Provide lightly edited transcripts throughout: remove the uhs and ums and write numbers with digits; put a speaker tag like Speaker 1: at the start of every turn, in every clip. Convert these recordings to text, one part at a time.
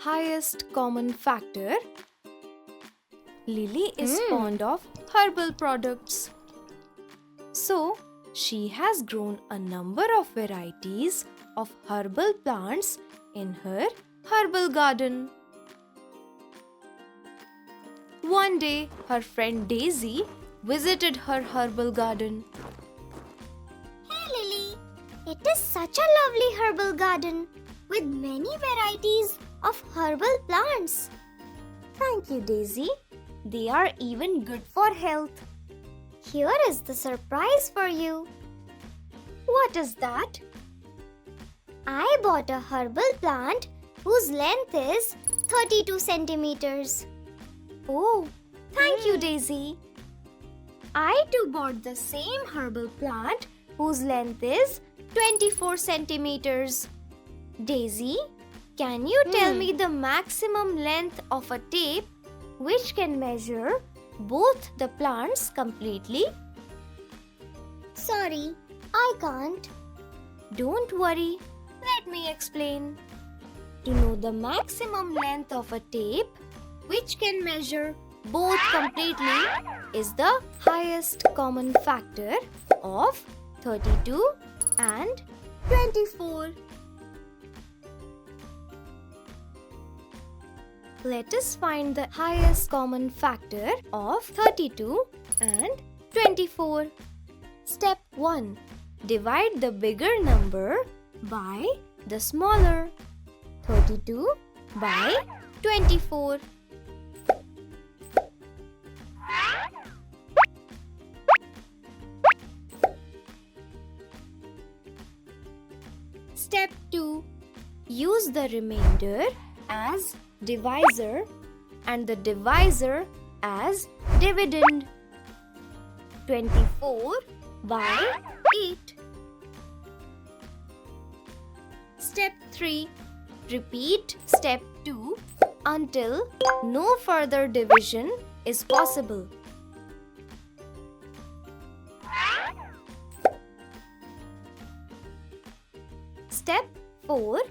Speaker 1: highest common factor? Lily is fond of herbal products. So, she has grown a number of varieties of herbal plants in her herbal garden. One day, her friend Daisy visited her herbal garden.
Speaker 2: Hey Lily, it is such a lovely herbal garden with many varieties of herbal plants.
Speaker 1: Thank you, Daisy. They are even good for health.
Speaker 2: Here is the surprise for you.
Speaker 1: What is that?
Speaker 2: I bought a herbal plant whose length is 32 centimeters.
Speaker 1: Oh, thank you, Daisy. I too bought the same herbal plant whose length is 24 centimeters. Daisy, can you tell me the maximum length of a tape which can measure both the plants completely?
Speaker 2: Sorry, I can't.
Speaker 1: Don't worry, let me explain. To know the maximum length of a tape which can measure both completely is the highest common factor of 32 and 24. Let us find the highest common factor of 32 and 24. Step 1. Divide the bigger number by the smaller. 32 by 24. Step 2. Use the remainder as divisor and the divisor as dividend. 24 by 8. Step 3. Repeat step 2 until no further division is possible. Step 4.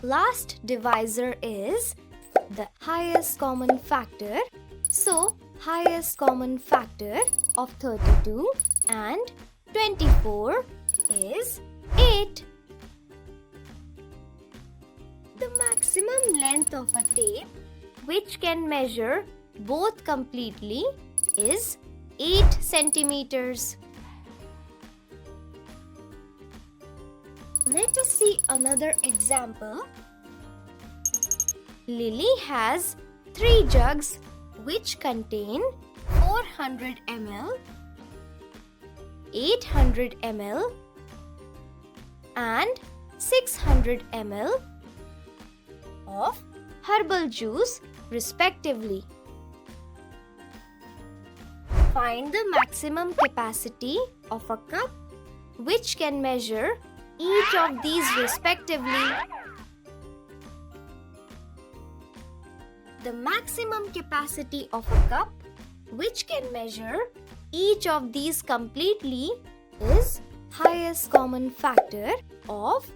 Speaker 1: Last divisor is the highest common factor. So, highest common factor of 32 and 24 is 8. The maximum length of a tape which can measure both completely is 8 centimeters. Let us see another example. Lily has 3 jugs which contain 400 ml, 800 ml and 600 ml of herbal juice respectively. Find the maximum capacity of a cup which can measure each of these respectively. The maximum capacity of a cup which can measure each of these completely is highest common factor of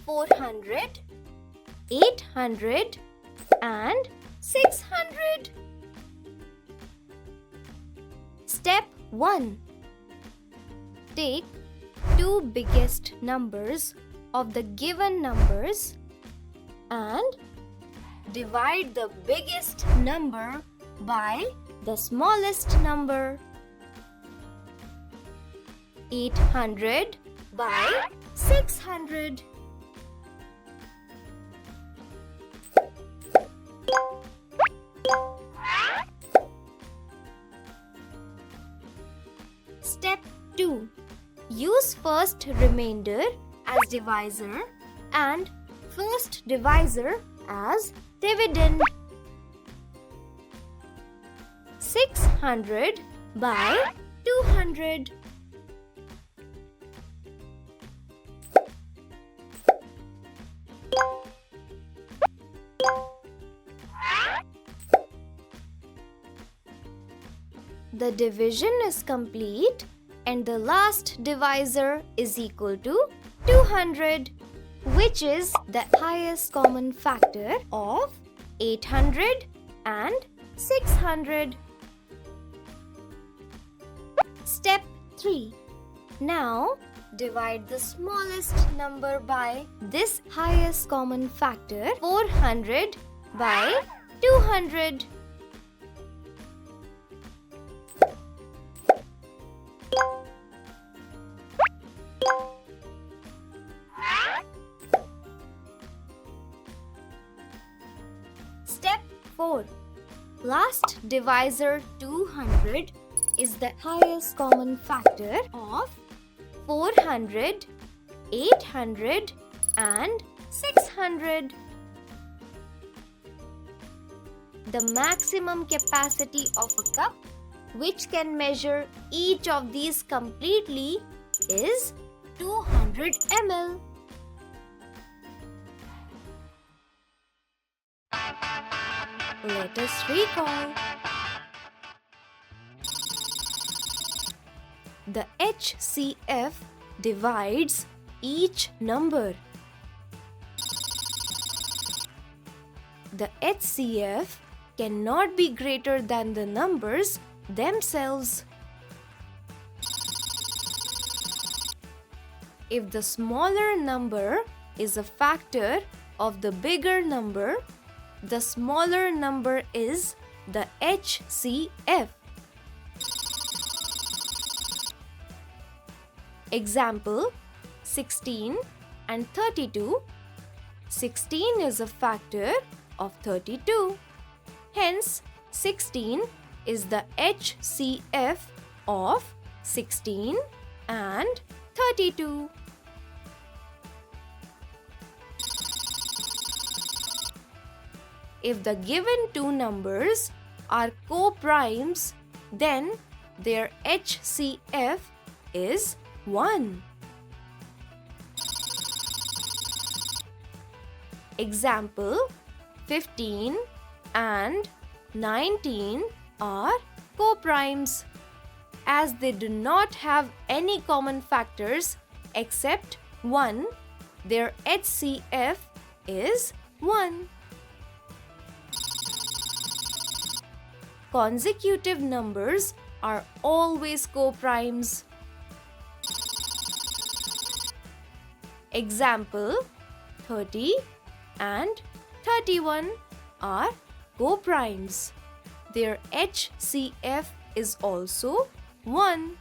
Speaker 1: 400, 800 and 600. Step 1. Take 2 biggest numbers of the given numbers and divide the biggest number by the smallest number. 800 by 600. Step 2. Use first remainder as divisor and first divisor as dividend. 600 by 200. The division is complete and the last divisor is equal to 200, which is the highest common factor of 800 and 600. Step 3. Now, divide the smallest number by this highest common factor 400 by 200. Step 4. Last divisor 200 is the highest common factor of 400, 800 and 600. The maximum capacity of a cup, which can measure each of these completely, is 200 ml. Let us recall. The HCF divides each number. The HCF cannot be greater than the numbers themselves. If the smaller number is a factor of the bigger number, the smaller number is the HCF. Example, 16 and 32. 16 is a factor of 32. Hence, 16 is the HCF of 16 and 32. If the given two numbers are co-primes, then their HCF is 1. Example, 15 and 19 are co-primes. As they do not have any common factors except 1, their HCF is 1. Consecutive numbers are always co-primes. Example, 30 and 31 are co-primes. Their HCF is also 1.